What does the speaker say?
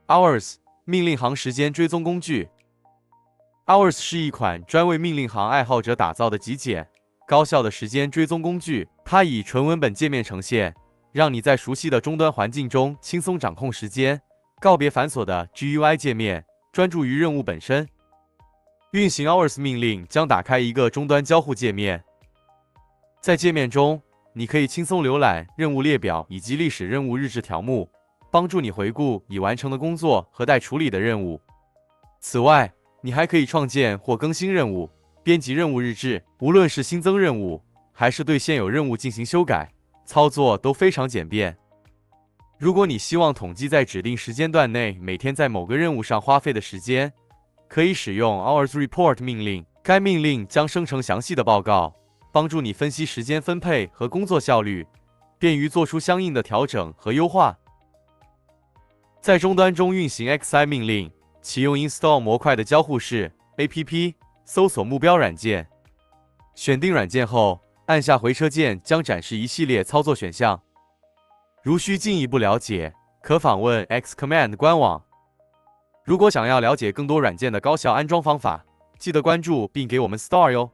Hours 命令行时间追踪工具。Hours 是一款专为命令行爱好者打造的极简、高效的时间追踪工具。它以纯文本界面呈现，让你在熟悉的终端环境中轻松掌控时间，告别繁琐的 GUI 界面，专注于任务本身。运行 Hours 命令将打开一个终端交互界面，在界面中，你可以轻松浏览任务列表以及历史任务日志条目，帮助你回顾已完成的工作和待处理的任务。此外，你还可以创建或更新任务，编辑任务日志，无论是新增任务，还是对现有任务进行修改，操作都非常简便。如果你希望统计在指定时间段内每天在某个任务上花费的时间，可以使用 Hours Report 命令。该命令将生成详细的报告，帮助你分析时间分配和工作效率，便于做出相应的调整和优化。在终端中运行 XI 命令，启用 Install 模块的交互式 APP， 搜索目标软件，选定软件后，按下回车键将展示一系列操作选项。如需进一步了解，可访问 Xcommand 官网。如果想要了解更多软件的高效安装方法，记得关注并给我们 Star 哟。